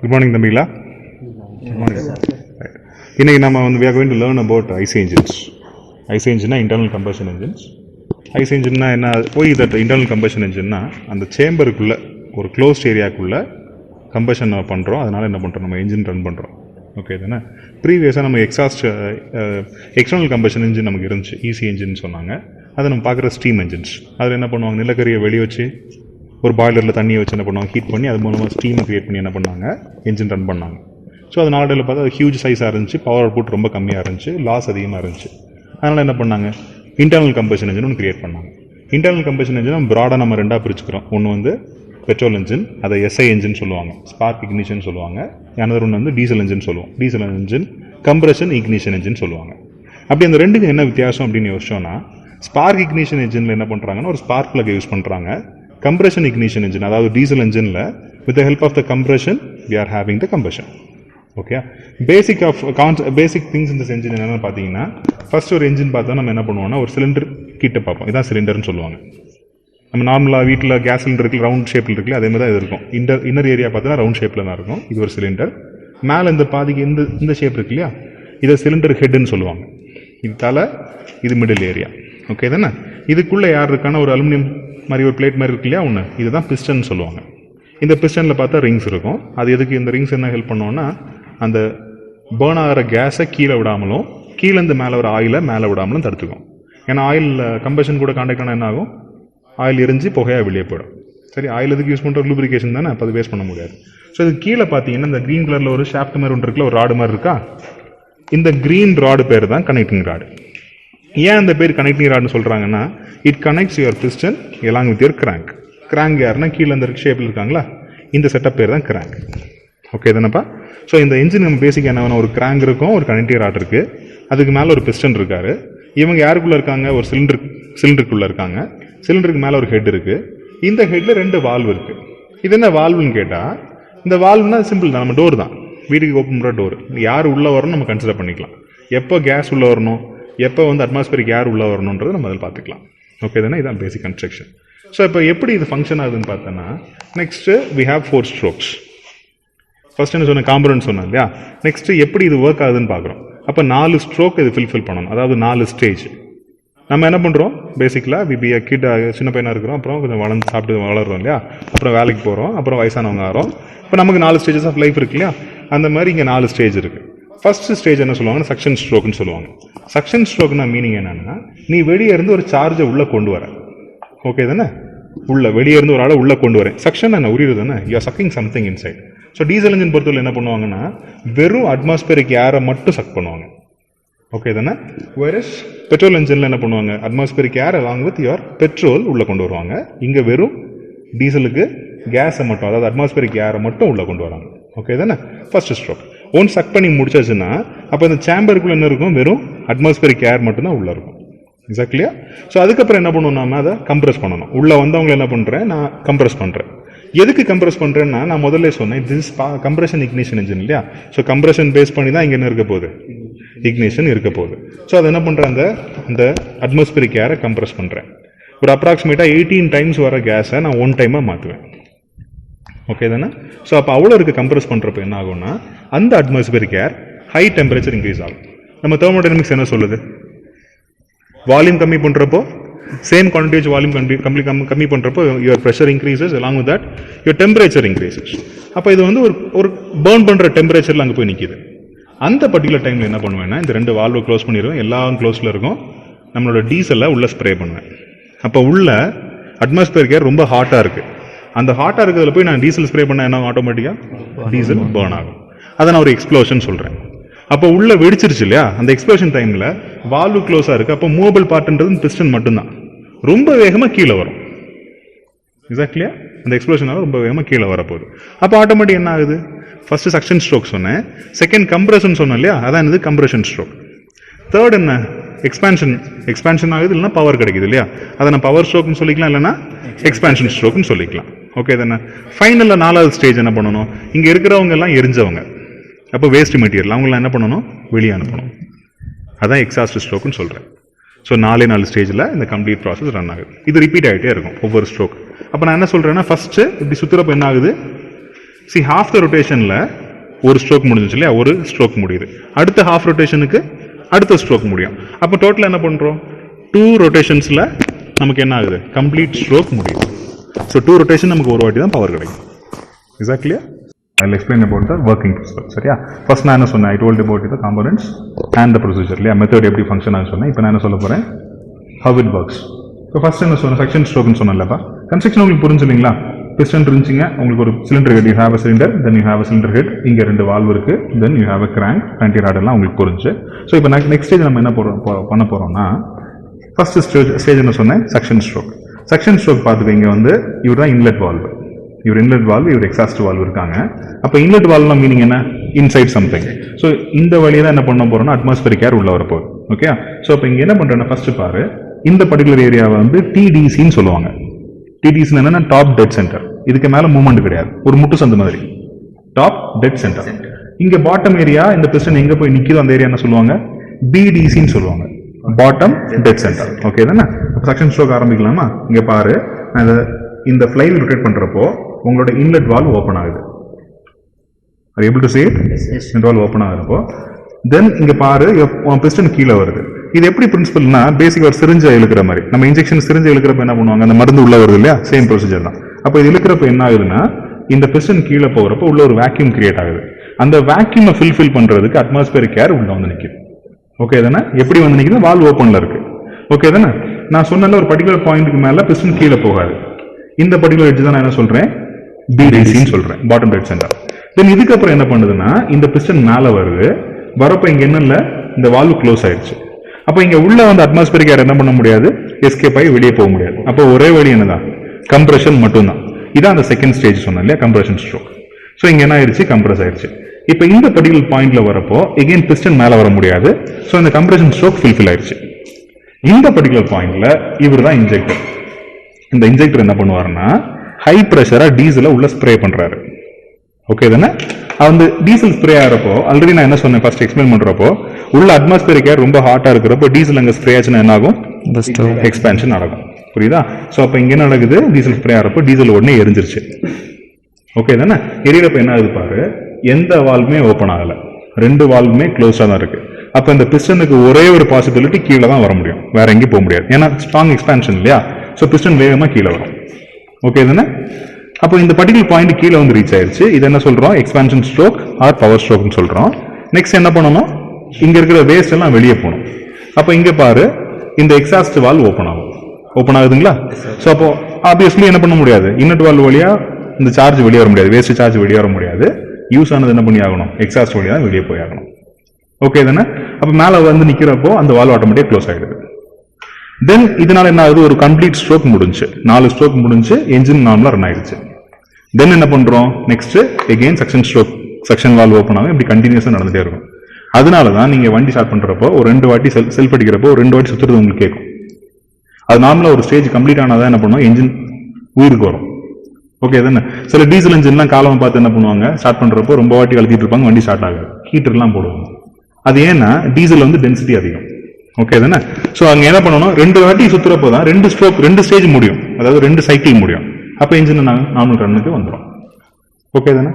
Good morning, Damila. Good morning. Right. Now we are going to learn about IC engines. IC engine is internal combustion engines. IC engine is that internal combustion engine and the chamber or closed area combustion பண்றோம். அதனால என்ன பண்றோம், நம்ம engine run பண்றோம். Okay தானே? ப்ரீவியஸாக நம்ம external combustion engine நமக்கு இருந்துச்சு, ஈசி இன்ஜின் சொன்னாங்க. அதை நம்ம பார்க்குற ஸ்டீம் இன்ஜின்ஸ். அதில் என்ன பண்ணுவாங்க, நிலக்கரியை வெளியே வச்சு ஒரு பாய்லரில் தண்ணியை வச்சு என்ன பண்ணுவாங்க, ஹீட் பண்ணி அது மூலமாக ஸ்டீமை க்ரியேட் பண்ணி என்ன பண்ணாங்க, இன்ஜின் ரன் பண்ணாங்க. ஸோ அது நாளையில் பார்த்தா அது ஹியூஜ் சைஸாக இருந்துச்சு, பவர் அவுட்புட் ரொம்ப கம்மியாக இருந்துச்சு, லாஸ் அதிகமாக இருந்துச்சு. அதனால் என்ன பண்ணாங்க, இன்டர்னல் கம்பஷன் இன்ஜின் ஒன்று க்ரியேட் பண்ணாங்க. இன்டர்னல் கம்பஷன் இன்ஜின் ப்ராடாக நம்ம ரெண்டாக பிரிச்சுக்கிறோம். ஒன்று பெட்ரோல் இன்ஜின், அதை எஸ்ஐ இன்ஜின் சொல்லுவாங்க, ஸ்பார்க் இக்னிஷன் சொல்லுவாங்க. அனதர் ஒன்று டீசல் இன்ஜின் சொல்லுவோம், diesel engine compression ignition engine சொல்லுவாங்க. அப்படி அந்த ரெண்டுக்கு என்ன வித்தியாசம் அப்படின்னு யோசிச்சோன்னா, ஸ்பார்க் இக்னிஷன் இன்ஜினில் என்ன பண்ணுறாங்கன்னா ஒரு ஸ்பார்க் பிளக் யூஸ் பண்ணுறாங்க. கம்ப்ரஷன் இக்னிஷன் இன்ஜின், அதாவது டீசல் இன்ஜினில் with the help of the compression we are having the combustion. Okay, basic things இந்த என்ஜின் என்னென்னு பார்த்தீங்கன்னா, ஃபர்ஸ்ட் ஒரு என்ஜின் பார்த்தா நம்ம என்ன பண்ணுவோம்னா ஒரு சிலிண்டர் கிட்ட பார்ப்போம். இதான் சிலிண்டர்னு சொல்லுவாங்க. நம்ம நார்மலாக வீட்டில் கேஸ் சிலிண்டர் இருக்குல்ல, ரவுண்ட் ஷேப்பில் இருக்குல்ல, அதே மாதிரி தான் இது இருக்கும். இன்னர் ஏரியா பார்த்தீங்கன்னா ரவுண்ட் ஷேப்பில் தான் இருக்கும். இது ஒரு சிலிண்டர். மேலே இந்த பாதிக்கு இந்த ஷேப் இருக்கு இல்லையா, இதை சிலிண்டர் ஹெட்னு சொல்லுவாங்க. இது தலை, இது மிடில் ஏரியா. ஓகே தானே? இதுக்குள்ளே யார் இருக்கான ஒரு அலுமினியம் மாதிரி ஒரு பிளேட் மாதிரி இருக்கு இல்லையா ஒன்று, இதுதான் பிஸ்டன் சொல்லுவாங்க. இந்த பிஸ்டனில் பார்த்தா ரிங்ஸ் இருக்கும். அது எதுக்கு, இந்த ரிங்ஸ் என்ன ஹெல்ப் பண்ணுவோன்னா, அந்த பேர்ன் ஆகிற கேஸை கீழே விடாமலும் கீழேருந்து மேலே ஒரு ஆயிலை மேலே விடாமலும் தடுத்துக்கும். ஏன்னா ஆயில் கம்பஷன் கூட கான்டாக்ட் ஆனால் என்ன ஆகும், ஆயில் எரிஞ்சு புகையாக வெளியே போயிடும். சரி, ஆயில் எதுக்கு யூஸ் பண்ணுற லூப்ரிகேஷன் தானே, அப்போ அது வேஸ்ட் பண்ண முடியாது. ஸோ இது கீழே பார்த்தீங்கன்னா இந்த க்ரீன் கலரில் ஒரு ஷாஃப்ட் மாதிரி ஒன்று இருக்குல்ல, ஒரு ராடு மாதிரி இருக்கா, இந்த க்ரீன் ராடு பேர் தான் கனெக்டிங் ராடு. ஏன் அந்த பேர் கனெக்டிங் ராடுன்னு சொல்கிறாங்கன்னா, it connects your piston along with your crank. Crank யாருன்னா கீழே இந்த ஷேப்பில் இருக்காங்களா, இந்த செட்டப் பேர் தான் கிராங்க். ஓகே தானேப்பா? ஸோ இந்த இன்ஜின் நம்ம பேசிக்காக என்ன வேணும், ஒரு கிராங்க் இருக்கும், ஒரு கனெக்டிங் ராட் இருக்குது, அதுக்கு மேலே ஒரு பிஸ்டன் இருக்காரு. இவங்க யாருக்குள்ளே இருக்காங்க, ஒரு சிலிண்டருக்குள்ளே இருக்காங்க. சிலிண்டருக்கு மேலே ஒரு ஹெட் இருக்குது. இந்த ஹெட்டில் 2 வால்வ் இருக்குது. இது என்ன வால்வுன்னு கேட்டால், இந்த வால்வ்னா சிம்பிள் தான், நம்ம டோர் தான், வீட்டுக்கு ஓப்பன் பண்ணுற டோர். யார் உள்ளே வரணும் நம்ம கன்சிடர் பண்ணிக்கலாம். எப்போ கேஸ் உள்ளே வரணும், எப்போ அட்மாஸ்பியரிக் ஏர் உள்ளே வரணுன்றது நம்ம அதில் பார்த்துக்கலாம். ஓகே தானே? இதான் பேசிக் கன்ஸ்ட்ரக்ஷன். ஸோ இப்போ எப்படி இது ஃபங்க்ஷன் ஆகுதுன்னு பார்த்தோன்னா, next we have 4 strokes. First என்ன சொன்னேன், காம்பனன்ட் சொன்னேன் இல்லையா. நெக்ஸ்ட்டு எப்படி இது ஒர்க் ஆகுதுன்னு பார்க்குறோம். அப்போ 4 ஸ்ட்ரோக் இது ஃபில் பண்ணணும், அதாவது 4 ஸ்டேஜ். நம்ம என்ன பண்ணுறோம், பேசிக்கலாக வி பி அ கிட், சின்ன பையனாக இருக்கிறோம், அப்புறம் கொஞ்சம் வளர்ந்து சாப்பிட்டு வளர்றோம் இல்லையா, அப்புறம் வேலைக்கு போகிறோம், அப்புறம் வயசானவங்க ஆகிறோம். இப்போ நமக்கு 4 ஸ்டேஜஸ் ஆஃப் லைஃப் இருக்கு இல்லையா, அந்த மாதிரி இங்கே 4 ஸ்டேஜ் இருக்குது. ஃபர்ஸ்ட் ஸ்டேஜ் என்ன சொல்லுவாங்கன்னா சக்ஷன் ஸ்ட்ரோக்னு சொல்லுவாங்க. சக்ஷன் ஸ்ட்ரோக்னா மீனிங் என்னன்னா, நீ வெளியே இருந்து ஒரு சார்ஜை உள்ளே கொண்டு வர. ஓகே தானே? வெளியே இருந்து ஒரு ஆளை உள்ளே கொண்டு வரேன். சக்ஷன் என்ன, உரியுது தானே, you are sucking something inside. So diesel engine பொறுத்தவரை என்ன பண்ணுவாங்கன்னா, வெறும் அட்மாஸ்பியரிக் ஏரை மட்டும் சக் பண்ணுவாங்க. ஓகே தானே? வேறஸ் பெட்ரோல் இன்ஜினில் என்ன பண்ணுவாங்க, atmospheric air along with your petrol உள்ளே கொண்டு வருவாங்க. இங்கே வெறும் டீசலுக்கு கேஸை மட்டும், அதாவது அட்மாஸ்பியரிக் ஏரை மட்டும் உள்ளே கொண்டு வராங்க. ஓகே தானே? First stroke. ஒன் சக் பண்ணி முடிச்சாச்சுன்னா, அப்போ இந்த சேம்பருக்குள்ள என்ன இருக்கும், வெறும் அட்மாஸ்பியரிக் ஏர் மட்டும் தான் உள்ளே இருக்கும். எக்ஸாக்ட்லியா? ஸோ அதுக்கப்புறம் என்ன பண்ணுவோம், நாம அதை கம்ப்ரஸ் பண்ணணும். உள்ளே வந்தவங்க என்ன பண்ணுறேன், நான் கம்ப்ரஸ் பண்ணுறேன். எதுக்கு கம்ப்ரஸ் பண்ணுறேன்னா, நான் முதல்ல சொன்னேன், திஸ் கம்ப்ரஷன் இக்னிஷன் இன்ஜின் இல்லையா. ஸோ கம்ப்ரஷன் பேஸ் பண்ணி தான் இங்கே என்ன இருக்க போகுது, இக்னிஷன் இருக்க போகுது. ஸோ அதை என்ன பண்ணுறேன், அந்த அட்மாஸ்பியரிக் ஏரை கம்ப்ரஸ் பண்ணுறேன். ஒரு அப்ராக்சிமேட்டாக 18 டைம்ஸ் வர கேஸை நான் 1 டைமாக மாற்றுவேன். ஓகே தானே? ஸோ அப்போ அவ்வளோ இருக்குது கம்ப்ரஸ் பண்ணுறப்ப என்ன ஆகும்னா, அந்த அட்மாஸ்பியரிக் ஏர் ஹை டெம்பரேச்சர் இன்க்ரீஸ் ஆகும். நம்ம தெர்மோடைனமிக்ஸ் என்ன சொல்லுது, வால்யூம் கம்மி பண்ணுறப்போ, சேம் குவான்டிட்டி வால்யூம் கம்மி பண்ணுறப்போ your pressure increases, along with that your temperature increases. அப்போ இது ஒரு பேர்ன் பண்ணுற டெம்பரேச்சரில் அங்கே போய் நிற்கிது. அந்த பர்டிகுலர் டைமில் என்ன பண்ணுவேன்னா, இந்த 2 வால்வை க்ளோஸ் பண்ணிடுவேன், எல்லாம் க்ளோஸில் இருக்கும். நம்மளோட டீசலை உள்ளே ஸ்ப்ரே பண்ணுவேன். அப்போ உள்ள அட்மாஸ்பியரிக் ஏர் ரொம்ப ஹாட்டாக இருக்குது. அந்த ஹாட்டாக இருக்கிறதுல போய் நான் டீசல் ஸ்ப்ரே பண்ண என்ன ஆட்டோமேட்டிக்காக டீசல் பேர்ன் ஆகும். அதை நான் ஒரு எக்ஸ்ப்ளோஷன் சொல்கிறேன். அப்போ உள்ள வெடிச்சிருச்சு இல்லையா, அந்த எக்ஸ்ப்ளோஷன் டைமில் வால்வு க்ளோஸாக இருக்குது. அப்போ மூவபிள் பார்ட்ன்றது பிஸ்டன் மட்டும்தான், ரொம்ப வேகமாக கீழே வரும். எக்ஸாக்ட்லியா? அந்த எக்ஸ்ப்ளோஷனால ரொம்ப வேகமாக கீழே வரப்போகுது. அப்போ ஆட்டோமேட்டிக் என்ன ஆகுது, ஃபர்ஸ்ட் சக்ஷன் ஸ்ட்ரோக் சொன்னேன், செகண்ட் கம்ப்ரஷன் சொன்னேன் இல்லையா, அதான் என்னது கம்ப்ரஷன் ஸ்ட்ரோக். தேர்ட் என்ன, எக்ஸ்பான்ஷன் ஆகுது, இல்லைன்னா பவர் கிடைக்குது இல்லையா, அதை நான் பவர் ஸ்ட்ரோக்னு சொல்லிக்கலாம், இல்லைன்னா எக்ஸ்பான்ஷன் ஸ்ட்ரோக்னு சொல்லிக்கலாம். ஓகே தானே? ஃபைனலில் 4வது ஸ்டேஜ் என்ன பண்ணணும், இங்கே இருக்கிறவங்க எல்லாம் எரிஞ்சவங்க, அப்போ வேஸ்ட் மெட்டீரியல், அவங்களாம் என்ன பண்ணணும், வெளியே அனுப்பணும். அதான் எக்ஸாஸ்ட் ஸ்ட்ரோக்னு சொல்கிறேன். ஸோ 4 ஸ்டேஜில் இந்த கம்ப்ளீட் ப்ராசஸ் ரன் ஆகுது. இது ரிப்பீட் ஆகிட்டே இருக்கும் ஒவ்வொரு ஸ்ட்ரோக். அப்போ நான் என்ன சொல்கிறேன்னா, ஃபஸ்ட்டு இப்படி சுற்றுறப்ப என்ன ஆகுது, சி half the ரொட்டேஷனில் ஒரு ஸ்ட்ரோக் முடிஞ்சிச்சு இல்லையா, ஒரு ஸ்ட்ரோக் முடியுது. அடுத்த ஹாஃப் ரொட்டேஷனுக்கு அடுத்த ஸ்ட்ரோக் முடியும். அப்போ டோட்டலாக என்ன பண்ணுறோம், 2 ரொட்டேஷன்ஸில் நமக்கு என்ன ஆகுது, கம்ப்ளீட் ஸ்ட்ரோக் முடியுது. ஸோ 2 ரொட்டேஷன் நமக்கு ஒரு வாட்டி தான் பவர் கிடைக்கும். எக்ஸாக்ட்லியா I'll explain about the working principle. சரியா, ஃபர்ஸ்ட் நான் என்ன சொன்னேன், I told about the components and the procedure இல்லையா, மெத்தட் எப்படி ஃபங்க்ஷன் ஆகுது சொன்னேன். இப்போ நான் என்ன சொல்ல போகிறேன், how it works. இப்போ ஃபர்ஸ்ட் என்ன சொன்னேன், செக்ஷன் ஸ்ட்ரோக்னு சொன்னேன்லப்பா. கன்ஸ்ட்ரக்ஷன் உங்களுக்கு புரிஞ்சுங்களா, பிஸ்டன் இருந்துச்சுங்க, உங்களுக்கு ஒரு cylinder head, you have a cylinder, then you have a cylinder head, இங்கே 2 வால்வ் இருக்கு, then you have a crank, ஆன்டி ராடெல்லாம் உங்களுக்கு புரிஞ்சு. ஸோ இப்போ நெக்ஸ்ட் ஸ்டேஜ் நம்ம என்ன பண்ண போகிறோம்னா, ஃபர்ஸ்ட் ஸ்டேஜ் என்ன சொன்னேன், செக்ஷன் ஸ்ட்ரோக். செக்ஷன் ஸ்ட்ரோக் பார்த்துக்க, இங்கே வந்து இவர் தான் இன்லெட் வால்வ், இவர் இன்லெட் வால்வ், இவர் எக்ஸாஸ்ட் வால்வ் இருக்காங்க. அப்போ இன்லெட் வால்வ்னா மீனிங் என்ன, இன்சைட் சம்திங். ஸோ இந்த வழியை தான் என்ன பண்ண போறோம்னா அட்மாஸ்பியரிக் ஏர் உள்ள வரப்போகுது. ஓகே, ஸோ இப்போ இங்கே என்ன பண்ணுறேன்னா, ஃபர்ஸ்ட் பாரு, இந்த பர்டிகுலர் ஏரியாவை வந்து டிடிசின்னு சொல்லுவாங்க. டிடிசி என்னன்னா டாப் டெட் சென்டர். இதுக்கு மேல மூவ்மெண்ட் கிடையாது, ஒரு முட்டு சந்து மாதிரி, டாப் டெட் சென்டர். இங்க பாட்டம் ஏரியா, இந்த பிஸ்டன் எங்க போய் நிக்குதோ அந்த ஏரியா என்ன சொல்லுவாங்க, பிடிசின்னு சொல்லுவாங்க, பாட்டம் டெட் சென்டர். ஓகே தானே, செக்ஷன் ஸ்ட்ரோக் ஆரம்பிக்கலாமா. இங்க பாரு, இந்த ஃப்ளைவில் ரொட்டேட் பண்றப்போ உங்களோட இன்லெட் வால்வ் ஓப்பன் ஆகுது. Are you able to see it? இந்த வால்வ் ஓப்பன் ஆகுறப்போ தென் இங்க பாரு, பிஸ்டன் கீழே வருது. இது எப்படி பிரின்சிபல்னா, பேசிக் ஒரு சிரிஞ்சை இழுக்கிற மாதிரி, நம்ம இன்ஜெக்ஷன் சிரிஞ்சை இழுக்கிறப்ப என்ன பண்ணுவாங்க, அந்த மருந்து உள்ள வருது இல்லையா, சேம் ப்ரொசீஜர் தான். அப்போ இது இழுக்கிறப்ப என்ன ஆகுதுன்னா, இந்த பிஸ்டன் கீழே போகிறப்போ உள்ள ஒரு வேக்யூம் கிரியேட் ஆகுது. அந்த வேக்யூமை ஃபில் பண்றதுக்கு அட்மாஸ்பியரிக் ஏர் உள்ள வந்து நிற்குது. ஓகே தானே, எப்படி வந்து நிற்குது, வால்வ் ஓப்பன்ல இருக்கு. ஓகே தானே, நான் சொன்ன ஒரு பர்டிகுலர் பாயிண்ட்டுக்கு மேல பிஸ்டன் கீழே போகாது. இந்த பர்டிகுலர் எட்ஜ் தான் நான் என்ன சொல்றேன், பிடிசின்னு சொல்றேன், பாட்டம் டெட் சென்டர். தென் இதுக்கப்புறம் என்ன பண்ணுதுன்னா, இந்த பிஸ்டன் மேல வருது, வரப்ப இங்க என்ன இல்ல, இந்த வால்வ் க்ளோஸ் ஆயிடுச்சு. அப்ப இங்க உள்ள வந்து அட்மாஸ்பியரிக் ஏர் என்ன பண்ண முடியாது, எஸ்கேப் ஆகி வெளியே போக முடியாது. அப்போ ஒரே வழி என்னதான், கம்ப்ரஷன் மட்டும்தான். இதான் அந்த செகண்ட் ஸ்டேஜ் சொன்னேன் இல்லையா, கம்ப்ரஷன் ஸ்ட்ரோக். ஸோ இங்க என்ன ஆயிடுச்சு, கம்ப்ரஸ் ஆயிடுச்சு. இப்போ இந்த பர்டிகுலர் பாயிண்ட்ல வரப்போ எகைன் பிஸ்டன் மேல வர முடியாது. ஸோ இந்த கம்ப்ரஷன் ஸ்ட்ரோக் ஃபுல்ஃபில் ஆயிடுச்சு. இந்த பர்டிகுலர் பாயிண்ட்ல இவர் தான் இன்ஜெக்டர். இந்த இன்ஜெக்டர் என்ன பண்ணுவாருன்னா, ஹை பிரஷரா டீசலை உள்ள ஸ்ப்ரே பண்றாரு. ஓகே தானே, வந்து டீசல் ஸ்ப்ரே ஆகிறப்போ ஆல்ரெடி நான் என்ன சொன்னேன், ஃபர்ஸ்ட் எக்ஸ்பிளைன் பண்றப்போ, உள்ள அட்மாஸ்பியரிக் ஏர் ரொம்ப ஹாட்டா இருக்கிறப்போ டீசல் அங்கே ஸ்ப்ரே ஆச்சுன்னா என்ன ஆகும், எக்ஸ்பான்ஷன் நடக்கும். புரியுதா? ஸோ அப்போ இங்கே என்ன நடக்குது, டீசல் ஸ்ப்ரே ஆகிறப்போ டீசல் உடனே எரிஞ்சிருச்சு. ஓகே தானே, எரியறப்ப என்ன ஆகுது பாரு, எந்த வால்வுமே ஓப்பன் ஆகலை, 2 வால்வுமே க்ளோஸாக தான் இருக்கு. அப்போ இந்த பிஸ்டனுக்கு ஒரே ஒரு பாசிபிலிட்டி, கீழே தான் வர முடியும், வேற எங்கேயும் போக முடியாது. ஏன்னா ஸ்ட்ராங் எக்ஸ்பான்ஷன் இல்லையா, ஸோ பிஸ்டன் வேகமாக கீழே வரும். ஓகே தானே, அப்போ இந்த பர்டிகுலர் பாயிண்ட் கீழே வந்து ரீச் ஆயிருச்சு. இது என்ன சொல்றோம், எக்ஸ்பான்ஷன் ஸ்ட்ரோக் ஆர் பவர் ஸ்ட்ரோக்னு சொல்றோம். நெக்ஸ்ட் என்ன பண்ணணும், இங்க இருக்கிற வேஸ்ட் எல்லாம் வெளியே போகணும். அப்போ இங்க பாரு, இந்த எக்ஸாஸ்ட் வால்வ் ஓப்பன் ஆகும். ஓப்பன் ஆகுதுங்களா? ஸோ அப்போ ஆப்வியஸ்லி என்ன பண்ண முடியாது, இன்னட் வால்வ் வழியா இந்த சார்ஜ் வெளியே வர முடியாது, வேஸ்ட் சார்ஜ் வெளியே வர முடியாது. யூஸ் ஆனது என்ன பண்ணி ஆகணும், எக்ஸாஸ்ட் வழியா வெளியே போய் ஆகணும். ஓகே தானே, அப்போ மேலே வந்து நிற்கிறப்போ அந்த வால்வ் ஆட்டோமேட்டிக் க்ளோஸ் ஆகிடுது. தென் இதனால என்ன ஆகுது, ஒரு கம்ப்ளீட் ஸ்ட்ரோக் முடிஞ்சு, 4 ஸ்ட்ரோக் முடிஞ்சு, என்ஜின் நார்மலா ரன் ஆயிடுச்சு. தென் என்ன பண்றோம், next again section stroke, section valve open ஆகும், இப்படி கண்டினியூஸா நடந்துட்டே இருக்கும். அதனால தான் நீங்க வண்டி ஸ்டார்ட் பண்றப்போ ஒரு 2 வாட்டி செல்ஃப் அடிக்கிறப்போ ஒரு 2 வாட்டி சுத்துறது உங்களுக்கு கேட்கும். அது நார்மலா ஒரு ஸ்டேஜ் கம்ப்ளீட் ஆனாதான் என்ன பண்ணுவோம், என்ஜின் உயிருக்கு வரும். ஓகே தானே, சில டீசல் இன்ஜின்லாம் காலம் பார்த்து என்ன பண்ணுவாங்க, ஸ்டார்ட் பண்றப்போ ரொம்ப வாட்டி அழுத்திட்டு இருப்பாங்க, வண்டி ஸ்டார்ட் ஆகாது, ஹீட்டர்லாம் போடுவாங்க. அது ஏன்னா டீசல் வந்து டென்சிட்டி அதிகம். ஓகே தானே, ஸோ அங்க என்ன பண்ணணும், 2 வாட்டி சுத்துறப்போ தான் 2 ஸ்ட்ரோக் 2 ஸ்டேஜ் முடியும், அதாவது 2 சைக்கிள் முடியும். அப்போ இன்ஜின் நார்மல் ரன்னுக்கு வந்துடும். ஓகே தானே.